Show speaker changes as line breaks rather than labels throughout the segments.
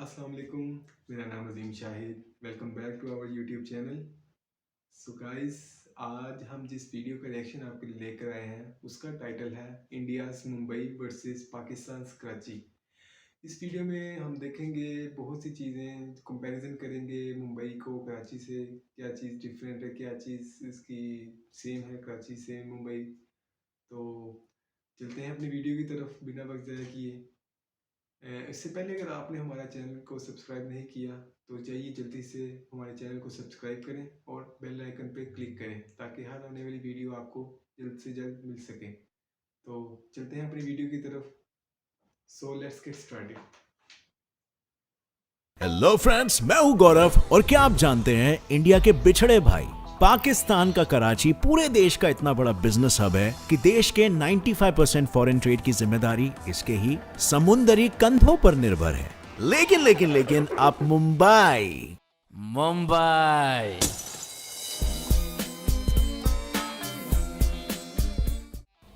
अस्सलाम वालेकुम। मेरा नाम Azeem Shahid. Welcome back to our YouTube channel. So guys, आज हम जिस वीडियो का रिएक्शन आपके लिए लेकर आए हैं उसका टाइटल है इंडियाज़ मुंबई वर्सेस पाकिस्तान कराची। इस वीडियो में हम देखेंगे बहुत सी चीज़ें, कंपैरिजन करेंगे मुंबई को कराची से। क्या चीज़ डिफरेंट है, क्या चीज़ इसकी सेम है कराची से मुंबई। तो चलते हैं अपनी वीडियो की तरफ बिना वक्त ज़ाया किए। इससे पहले अगर आपने हमारा चैनल को सब्सक्राइब नहीं किया तो जाइए जल्दी से हमारे चैनल को सब्सक्राइब करें और बेल आइकन पे क्लिक करें ताकि हर आने वाली वीडियो आपको जल्द से जल्द मिल सके। तो चलते हैं अपनी वीडियो की तरफ। So let's get started.
Hello friends, मैं हूं गौरव और क्या आप जानते हैं इंडिया के बिछड़े भाई पाकिस्तान का कराची पूरे देश का इतना बड़ा बिजनेस हब है कि देश के 95% फॉरेन ट्रेड की जिम्मेदारी इसके ही समुद्री कंधों पर निर्भर है। लेकिन आप मुंबई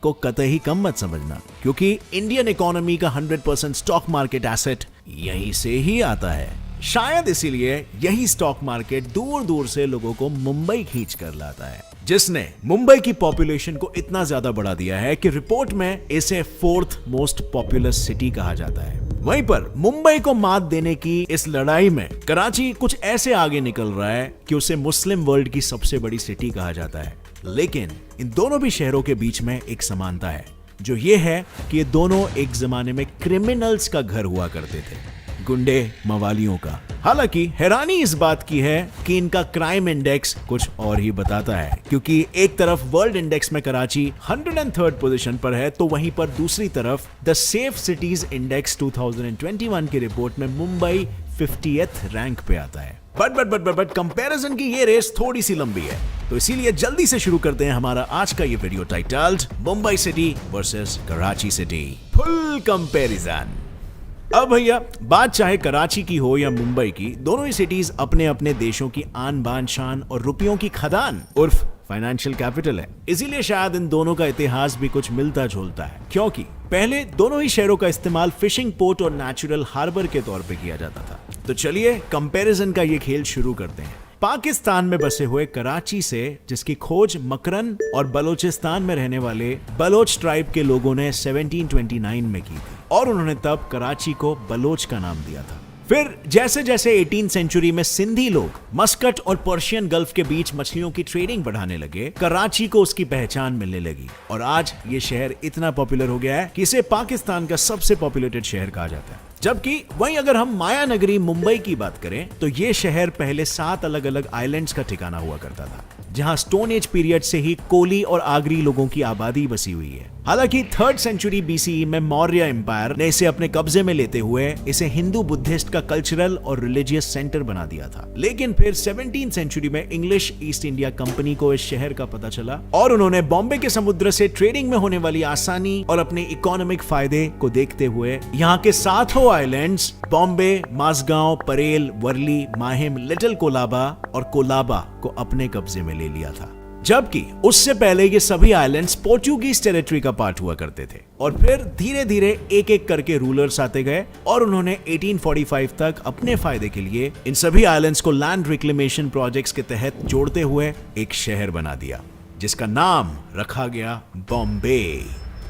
को कतई कम मत समझना, क्योंकि इंडियन इकोनॉमी का 100% स्टॉक मार्केट एसेट यहीं से ही आता है। शायद इसीलिए यही स्टॉक मार्केट दूर दूर से लोगों को मुंबई खींच कर लाता है, जिसने मुंबई की पॉपुलेशन को इतना ज्यादा बढ़ा दिया है कि रिपोर्ट में इसे 4th मोस्ट पॉपुलस सिटी कहा जाता है। वहीं पर मुंबई को मात देने की इस लड़ाई में कराची कुछ ऐसे आगे निकल रहा है कि उसे मुस्लिम वर्ल्ड की सबसे बड़ी सिटी कहा जाता है। लेकिन इन दोनों भी शहरों के बीच में एक समानता है, जो ये है कि ये दोनों एक जमाने में क्रिमिनल्स का घर हुआ करते थे, गुंडे मवालियों का। हालांकि हैरानी इस बात की है कि इनका क्राइम इंडेक्स कुछ और ही बताता है, क्योंकि एक तरफ वर्ल्ड इंडेक्स में कराची 103rd पोजीशन पर है, तो वहीं पर दूसरी तरफ द सेफ सिटीज इंडेक्स 2021 की रिपोर्ट में मुंबई 50th रैंक पे आता है। बट कंपैरिजन की ये रेस थोड़ी सी लंबी है, तो इसीलिए जल्दी से शुरू करते हैं हमारा आज का ये video titled Mumbai city versus Karachi city, full comparison. अब भैया, बात चाहे कराची की हो या मुंबई की, दोनों ही सिटीज अपने अपने देशों की आन बान शान और रुपयों की खदान उर्फ फाइनेंशियल कैपिटल है। इसीलिए शायद इन दोनों का इतिहास भी कुछ मिलता जुलता है, क्योंकि पहले दोनों ही शहरों का इस्तेमाल फिशिंग पोर्ट और नेचुरल हार्बर के तौर पे किया जाता था। तो चलिए कंपैरिजन का ये खेल शुरू करते हैं। पाकिस्तान में बसे हुए कराची से, जिसकी खोज मकरन और बलोचिस्तान में रहने वाले बलोच ट्राइब के लोगों ने 1729 में की थी, और उन्होंने तब कराची को बलोच का नाम दिया था। फिर जैसे जैसे 18th सेंचुरी में सिंधी लोग मस्कट और पर्शियन गल्फ के बीच मछलियों की ट्रेडिंग बढ़ाने लगे, कराची को उसकी पहचान मिलने लगी, और आज ये शहर इतना पॉपुलर हो गया है कि इसे पाकिस्तान का सबसे पॉपुलेटेड शहर कहा जाता है। जबकि वहीं अगर हम माया नगरी मुंबई की बात करें, तो ये शहर पहले 7 अलग अलग आइलैंड्स का ठिकाना हुआ करता था, जहां स्टोन एज पीरियड से ही कोली और आगरी लोगों की आबादी बसी हुई है। हालांकि 3rd सेंचुरी बीसीई में मौर्य एम्पायर ने इसे अपने कब्जे में लेते हुए इसे हिंदू बुद्धिस्ट का कल्चरल और रिलीजियस सेंटर बना दिया था। लेकिन फिर 17th सेंचुरी में इंग्लिश ईस्ट इंडिया कंपनी को इस शहर का पता चला, और उन्होंने बॉम्बे के समुद्र से ट्रेडिंग में होने वाली आसानी और अपने इकोनॉमिक फायदे को देखते हुए यहाँ के 7 आइलैंड्स बॉम्बे, माजगांव, परेल, वर्ली, माहिम, लिटिल कोलाबा और कोलाबा को अपने कब्जे में ले लिया था। जबकि उससे पहले ये सभी आइलैंड्स पोर्चुगीज टेरिटरी का पार्ट हुआ करते थे, और फिर धीरे धीरे एक एक करके रूलर्स आते गए, और उन्होंने 1845 तक अपने फायदे के लिए इन सभी आइलैंड्स को लैंड रिक्लेमेशन प्रोजेक्ट्स के तहत जोड़ते हुए एक शहर बना दिया, जिसका नाम रखा गया बॉम्बे,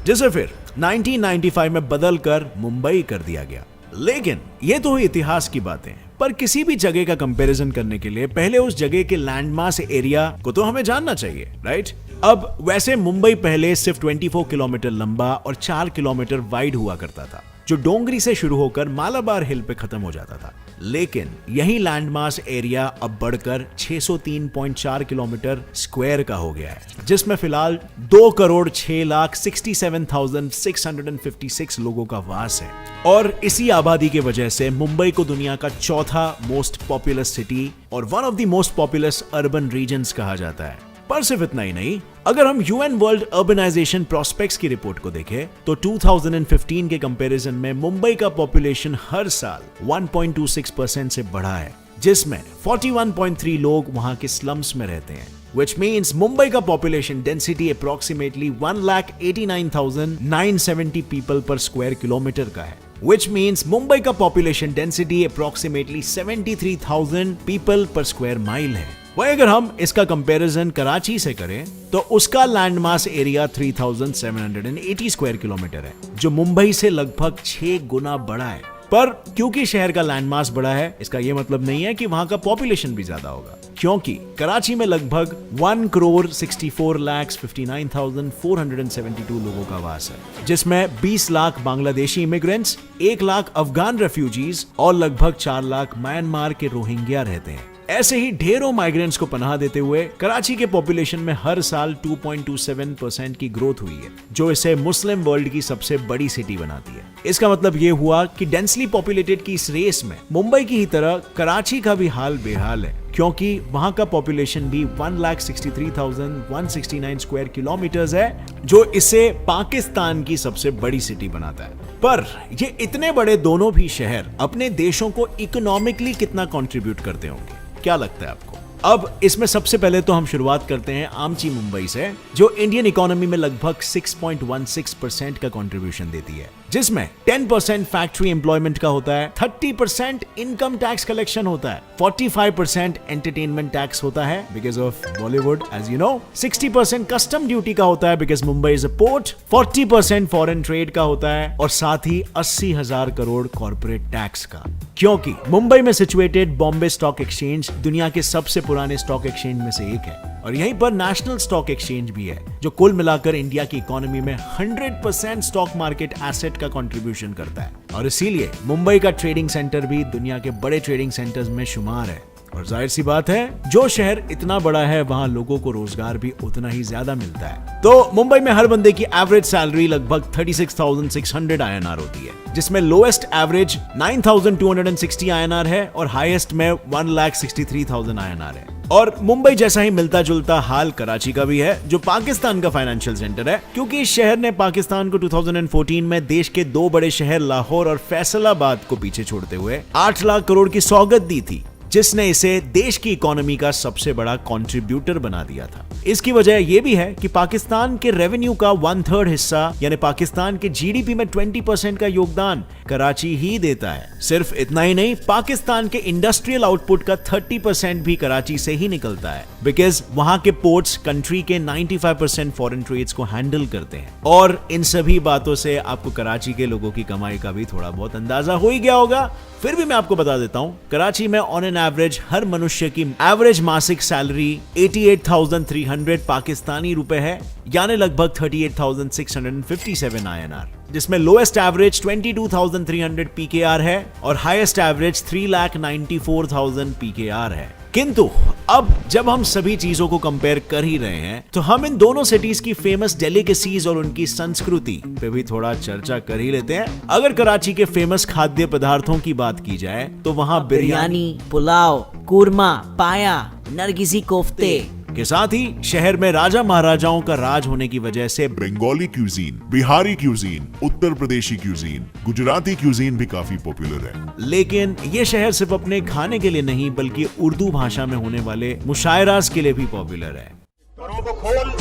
जिसे फिर 1995 में बदलकर मुंबई कर दिया गया। लेकिन ये तो इतिहास की बातें हैं, पर किसी भी जगह का कंपैरिजन करने के लिए पहले उस जगह के लैंडमास एरिया को तो हमें जानना चाहिए, राइट? अब वैसे मुंबई पहले सिर्फ 24 किलोमीटर लंबा और 4 किलोमीटर वाइड हुआ करता था, जो डोंगरी से शुरू होकर मालाबार हिल पे खत्म हो जाता था। लेकिन यही लैंडमास एरिया अब बढ़कर 603.4 किलोमीटर स्क्वायर का हो गया है, जिसमें फिलहाल 2,06,67,656 लोगों का वास है। और इसी आबादी की वजह से मुंबई को दुनिया का 4था मोस्ट पॉपुलस सिटी और one of the most populous urban regions कहा जाता है। पर सिर्फ इतना ही नहीं, अगर हम यूएन वर्ल्ड अर्बनाइजेशन प्रोस्पेक्ट्स की रिपोर्ट को देखें, तो 2015 के कंपैरिजन में मुंबई का पॉपुलेशन हर साल 1.26% से बढ़ा है, जिसमें 41.3 लोग वहां के स्लम्स में रहते हैं, which means मुंबई का पॉपुलेशन डेंसिटी अप्रोक्सीमेटली 1,89,970 पीपल पर स्क्वायर किलोमीटर का है। which means मुंबई का पॉपुलेशन डेंसिटी अप्रोक्सीमेटली 73,000 पीपल पर स्क्वायर माइल है। वही अगर हम इसका कंपैरिजन कराची से करें तो उसका land mass area 3,780 square kilometre है, जो मुंबई से लगभग 6 गुना बड़ा है। पर क्योंकि शहर का लैंड मास बड़ा है, इसका यह मतलब नहीं है कि वहां का पॉपुलेशन भी ज्यादा होगा, क्योंकि कराची में लगभग 1,64,59,472 लोगों का वास है, जिसमें 20 लाख बांग्लादेशी इमिग्रेंट्स, 1 लाख अफगान रेफ्यूजीज और लगभग 4 लाख म्यांमार के रोहिंग्या रहते हैं। ऐसे ही ढेरों माइग्रेंट्स को पनाह देते हुए कराची के पॉपुलेशन में हर साल 2.27% की ग्रोथ हुई है, जो इसे मुस्लिम वर्ल्ड की सबसे बड़ी सिटी बनाती है। इसका मतलब ये हुआ कि डेंसली पॉपुलेटेड की इस रेस में मुंबई की ही तरह कराची का भी हाल बेहाल है, क्योंकि वहां का पॉपुलेशन भी 1,63,169 स्क्वायर किलोमीटर्स है, जो इसे पाकिस्तान की सबसे बड़ी सिटी बनाता है। पर ये इतने बड़े दोनों भी शहर अपने देशों को इकोनॉमिकली कितना कंट्रीब्यूट करते होंगे, क्या लगता है आपको? अब इसमें सबसे पहले तो हम शुरुआत करते हैं आमची मुंबई से, जो इंडियन इकोनॉमी में लगभग 6.16% का कंट्रीब्यूशन देती है, जिसमें 10% फैक्ट्री एम्प्लॉयमेंट का होता है, 30% इनकम टैक्स कलेक्शन होता है, 45% एंटरटेनमेंट टैक्स होता है because of Bollywood as you know, 60% custom duty का होता है because Mumbai is a port, 40% foreign trade का होता है और साथ ही 80,000 करोड़ कॉर्पोरेट टैक्स का, क्योंकि मुंबई में सिचुएटेड बॉम्बे स्टॉक एक्सचेंज दुनिया के सबसे पुराने स्टॉक एक्सचेंज में से एक है और यहीं पर नेशनल स्टॉक एक्सचेंज भी है, जो कुल मिलाकर इंडिया की इकोनॉमी में 100% स्टॉक मार्केट एसेट का कंट्रीब्यूशन करता है। और इसीलिए मुंबई का ट्रेडिंग सेंटर भी दुनिया के बड़े ट्रेडिंग सेंटर्स में शुमार है। और जाहिर सी बात है, जो शहर इतना बड़ा है वहां लोगों को रोजगार भी उतना ही ज्यादा मिलता है। तो मुंबई में हर बंदे की एवरेज सैलरी लगभग 36,600 INR होती है, जिसमें लोएस्ट एवरेज 9,260 INR है और हाईएस्ट में 1,63,000 INR है। और मुंबई जैसा ही मिलता जुलता हाल कराची का भी है, जो पाकिस्तान का फाइनेंशियल सेंटर है, क्योंकि इस शहर ने पाकिस्तान को 2014 में देश के 2 बड़े शहर लाहौर और फैसलाबाद को पीछे छोड़ते हुए 8 लाख करोड़ की सौगात दी थी, जिसने इसे देश की इकोनॉमी का सबसे बड़ा कंट्रीब्यूटर बना दिया था। इसकी वजह यह भी है कि पाकिस्तान के रेवेन्यू का 1/3 हिस्सा यानी पाकिस्तान के जीडीपी में 20% का योगदान कराची ही देता है। सिर्फ इतना ही नहीं, पाकिस्तान के इंडस्ट्रियल आउटपुट का 30% भी कराची से ही निकलता है, बिकॉज वहां के पोर्ट्स कंट्री के 95% फॉरेन ट्रेड्स को हैंडल करते हैं। और इन सभी बातों से आपको कराची के लोगों की कमाई का भी थोड़ा बहुत अंदाजा हो ही गया होगा। फिर भी मैं आपको बता देता हूं, कराची में ऑन एन एवरेज हर मनुष्य की एवरेज मासिक सैलरी 88,300 पाकिस्तानी रुपए है, यानी लगभग 38,657 INR, जिसमें लोएस्ट एवरेज 22,300 PKR है और हाईएस्ट एवरेज 3,94,000 PKR है। किंतु अब जब हम सभी चीजों को कंपेयर कर ही रहे हैं, तो हम इन दोनों सिटीज की फेमस डेलिकेसीज और उनकी संस्कृति पे भी थोड़ा चर्चा कर ही लेते हैं। अगर कराची के फेमस खाद्य पदार्थों की बात की जाए तो वहाँ
बिरयानी, पुलाव, कुरमा, पाया, नरगिसी कोफ्ते
के साथ ही शहर में राजा महाराजाओं का राज होने की वजह से
बंगाली क्यूजीन, बिहारी क्यूजीन, उत्तर प्रदेशी क्यूजीन, गुजराती क्यूजीन भी काफी पॉपुलर है।
लेकिन ये शहर सिर्फ अपने खाने के लिए नहीं बल्कि उर्दू भाषा में होने वाले मुशायरास के लिए भी पॉपुलर है।
घरों को खोल,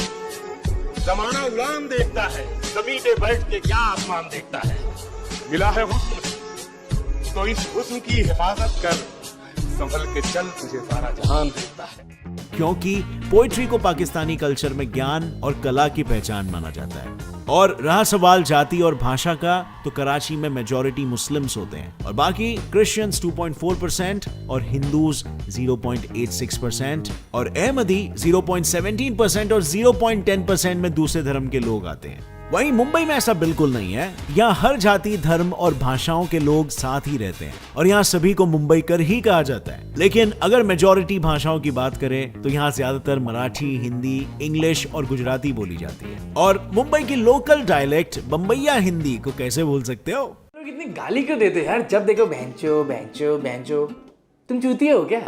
जमाना गुलाम देखता है, जमीन पे बैठ के क्या आसमान देखता है। मिला है हुस्न, तो इस हुस्न की हिफाजत कर, संभल के चल, तुझे सारा जहान देखता है।
क्योंकि पोएट्री को पाकिस्तानी कल्चर में ज्ञान और कला की पहचान माना जाता है। और रहा सवाल जाति और भाषा का, तो कराची में मेजॉरिटी मुस्लिम्स होते हैं और बाकी क्रिश्चियंस 2.4% और हिंदूज 0.86% और अहमदी 0.17% और 0.10% में दूसरे धर्म के लोग आते हैं। वहीं मुंबई में ऐसा बिल्कुल नहीं है। यहाँ हर जाति, धर्म और भाषाओं के लोग साथ ही रहते हैं और यहाँ सभी को मुंबई कर ही कहा जाता है। लेकिन अगर मेजॉरिटी भाषाओं की बात करें तो यहाँ ज्यादातर मराठी, हिंदी, इंग्लिश और गुजराती बोली जाती है। और मुंबई की लोकल डायलेक्ट बम्बैया हिंदी को कैसे भूल सकते हो?
लोग इतनी गाली क्यों देते हैं यार? जब देखो बहनचो बहनचो बहनचो। तुम चूतिया हो क्या?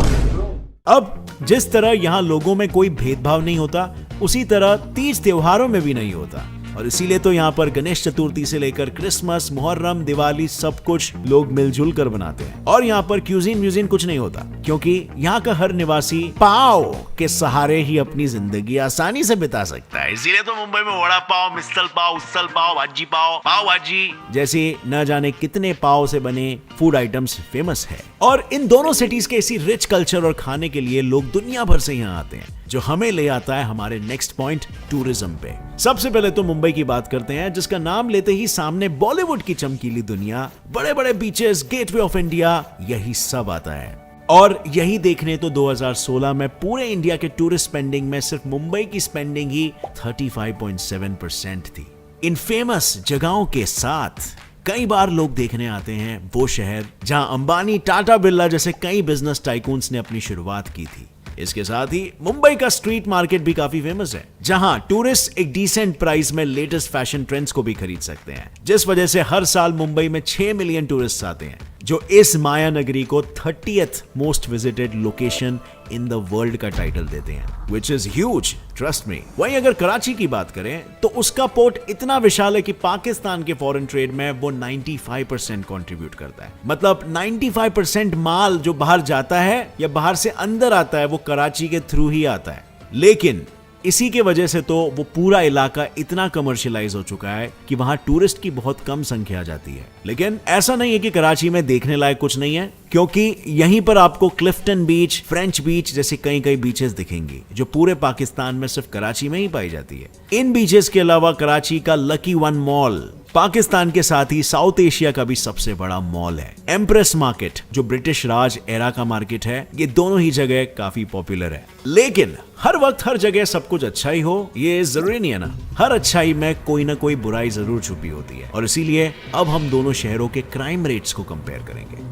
अब जिस तरह यहाँ लोगों में कोई भेदभाव नहीं होता, उसी तरह तीज त्योहारों में भी नहीं होता। और इसीलिए तो यहाँ पर गणेश चतुर्थी से लेकर क्रिसमस, मुहर्रम, दिवाली सब कुछ लोग मिलजुल कर बनाते हैं। और यहाँ पर क्यूजीन म्यूजिन कुछ नहीं होता, क्योंकि यहाँ का हर निवासी पाव के सहारे ही अपनी जिंदगी आसानी से बिता सकता है। इसीलिए तो मुंबई में वड़ा पाव, मिसल पाव, उसल पाव, भाजी पाव, पाव भाजी जैसे न जाने कितने पाव से बने फूड आइटम्स फेमस है। और इन दोनों सिटीज के इसी रिच कल्चर और खाने के लिए लोग दुनिया भर से यहाँ आते हैं, जो हमें ले आता है हमारे नेक्स्ट पॉइंट, टूरिज्म पे। सबसे पहले तो मुंबई की बात करते हैं, जिसका नाम लेते ही सामने बॉलीवुड की चमकीली दुनिया, बड़े बड़े बीचेस, गेटवे ऑफ इंडिया, यही सब आता है। और यही देखने तो 2016 में पूरे इंडिया के टूरिस्ट स्पेंडिंग में सिर्फ मुंबई की स्पेंडिंग ही 35.7% थी। इन फेमस जगहों के साथ कई बार लोग देखने आते हैं वो शहर जहां अंबानी, टाटा, बिरला जैसे कई बिजनेस टाइकून्स ने अपनी शुरुआत की थी। इसके साथ ही मुंबई का स्ट्रीट मार्केट भी काफी फेमस है, जहां टूरिस्ट एक डिसेंट प्राइस में लेटेस्ट फैशन ट्रेंड्स को भी खरीद सकते हैं, जिस वजह से हर साल मुंबई में 6 मिलियन टूरिस्ट आते हैं, जो इस माया नगरी को 30th most visited location in the world का टाइटल देते हैं, which is huge, trust me। वहीं अगर कराची की बात करें तो उसका पोर्ट इतना विशाल है कि पाकिस्तान के फॉरेन ट्रेड में वो 95% कंट्रीब्यूट करता है। मतलब 95% माल जो बाहर जाता है या बाहर से अंदर आता है वो कराची के थ्रू ही आता है। लेकिन इसी के वजह से तो वो पूरा इलाका इतना कमर्शियलाइज हो चुका है कि वहां टूरिस्ट की बहुत कम संख्या जाती है। लेकिन ऐसा नहीं है कि कराची में देखने लायक कुछ नहीं है, क्योंकि यहीं पर आपको क्लिफ्टन बीच, फ्रेंच बीच जैसे कई कई बीचेस दिखेंगी, जो पूरे पाकिस्तान में सिर्फ कराची में ही पाई जाती है। इन बीचेस के अलावा कराची का लकी वन मॉल पाकिस्तान के साथ ही साउथ एशिया का भी सबसे बड़ा मॉल है। एम्प्रेस मार्केट, जो ब्रिटिश राज एरा का मार्केट है, ये दोनों ही जगह काफी पॉपुलर है। लेकिन हर वक्त हर जगह सब कुछ अच्छा ही हो, ये जरूरी नहीं है ना। हर अच्छाई में कोई ना कोई बुराई जरूर छुपी होती है, और इसीलिए अब हम दोनों शहरों के क्राइम रेट्स को कंपेयर करेंगे।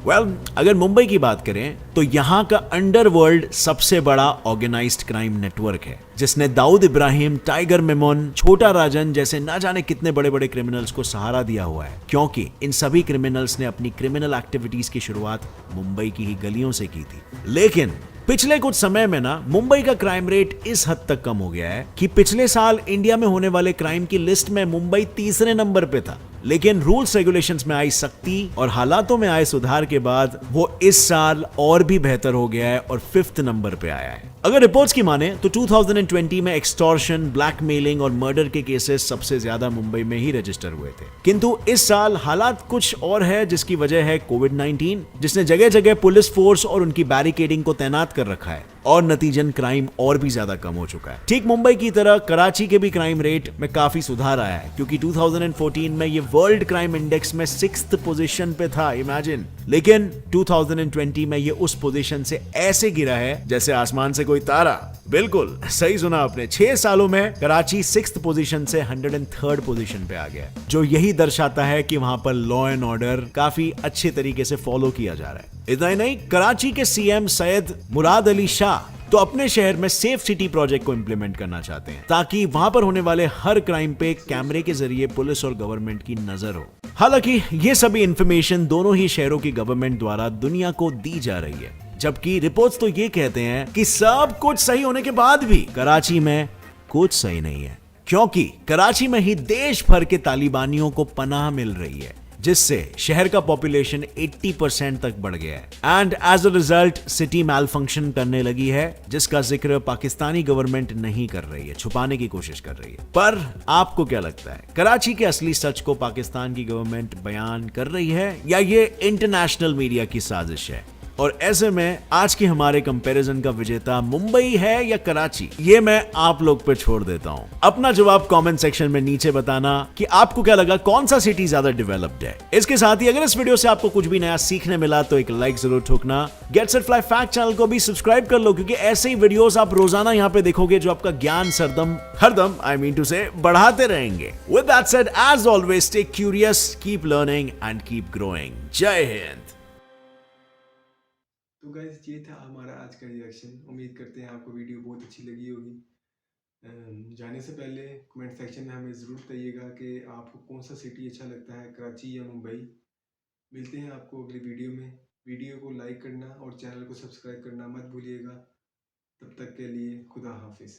अगर मुंबई की बात करें तो यहाँ का अंडरवर्ल्ड सबसे बड़ा ऑर्गेनाइज्ड क्राइम नेटवर्क है, जिसने दाऊद इब्राहिम, टाइगर मेमन, छोटा राजन जैसे ना जाने कितने बड़े बड़े क्रिमिनल्स को सहारा दिया हुआ है, क्योंकि इन सभी क्रिमिनल्स ने अपनी क्रिमिनल एक्टिविटीज की शुरुआत मुंबई की ही गलियों से की थी। लेकिन पिछले कुछ समय में ना मुंबई का क्राइम रेट इस हद तक कम हो गया है कि पिछले साल इंडिया में होने वाले क्राइम की लिस्ट में मुंबई तीसरे नंबर पे था। लेकिन रूल्स रेगुलेशंस में आई सख्ती और हालातों में आए सुधार के बाद वो इस साल और भी बेहतर हो गया है और 5th नंबर पे आया है। अगर रिपोर्ट्स की माने तो 2020 में एक्सटॉर्शन, ब्लैकमेलिंग और मर्डर के केसेस सबसे ज्यादा मुंबई में ही रजिस्टर हुए थे। किंतु इस साल हालात कुछ और है, जिसकी वजह है कोविड-19, जिसने जगह जगह पुलिस फोर्स और उनकी बैरिकेडिंग को तैनात कर रखा है, और नतीजन क्राइम और भी ज्यादा कम हो चुका है। ठीक मुंबई की तरह कराची के भी क्राइम रेट में काफी सुधार आया है, क्योंकि 2014 में ये वर्ल्ड क्राइम इंडेक्स में 6th पोजीशन पे था, इमेजिन। लेकिन 2020 में ये उस पोजीशन से ऐसे गिरा है जैसे आसमान से कोई तारा। बिल्कुल सही सुना आपने, 6 सालों में कराची 6th पोजीशन से 103rd पोजीशन पे आ गया, जो यही दर्शाता है कि वहां पर लॉ एंड ऑर्डर काफी अच्छे तरीके से फॉलो किया जा रहा है। इतना ही नहीं, कराची के सीएम सैयद मुराद अली शाह तो अपने शहर में सेफ सिटी प्रोजेक्ट को इंप्लीमेंट करना चाहते हैं, ताकि वहां पर होने वाले हर क्राइम पे कैमरे के जरिए पुलिस और गवर्नमेंट की नजर हो। हालांकि ये सभी इंफॉर्मेशन दोनों ही शहरों की गवर्नमेंट द्वारा दुनिया को दी जा रही है, जबकि रिपोर्ट्स तो ये कहते हैं कि सब कुछ सही होने के बाद भी कराची में कुछ सही नहीं है, क्योंकि कराची में ही देश भर के तालिबानियों को पनाह मिल रही है, जिससे शहर का पॉपुलेशन 80% तक बढ़ गया है। And as a result city malfunction करने लगी है, जिसका जिक्र पाकिस्तानी गवर्नमेंट नहीं कर रही है, छुपाने की कोशिश कर रही है। पर आपको क्या लगता है, कराची के असली सच को पाकिस्तान की गवर्नमेंट बयान कर रही है, या ये इंटरनेशनल मीडिया की साजिश है? और ऐसे में आज के हमारे कंपैरिजन का विजेता मुंबई है या कराची, ये मैं आप लोग पे छोड़ देता हूं। अपना जवाब कमेंट सेक्शन में नीचे बताना कि आपको क्या लगा, कौन सा सिटी ज्यादा डेवलप्ड है। इसके साथ ही अगर इस वीडियो से आपको कुछ भी नया सीखने मिला तो एक लाइक जरूर ठोकना। Get set fly fact channel को भी सब्सक्राइब कर लो, क्योंकि ऐसे ही वीडियोस आप रोजाना यहाँ पे देखोगे जो आपका ज्ञान हरदम आई मीन टू से बढ़ाते रहेंगे। With that said, as always stay curious, keep learning and keep growing. जय हिंद।
तो गाइस, ये था हमारा आज का रिएक्शन। उम्मीद करते हैं आपको वीडियो बहुत अच्छी लगी होगी। जाने से पहले कमेंट सेक्शन में हमें ज़रूर बताइएगा कि आपको कौन सा सिटी अच्छा लगता है, कराची या मुंबई। मिलते हैं आपको अगली वीडियो में। वीडियो को लाइक करना और चैनल को सब्सक्राइब करना मत भूलिएगा। तब तक के लिए खुदा हाफिज़।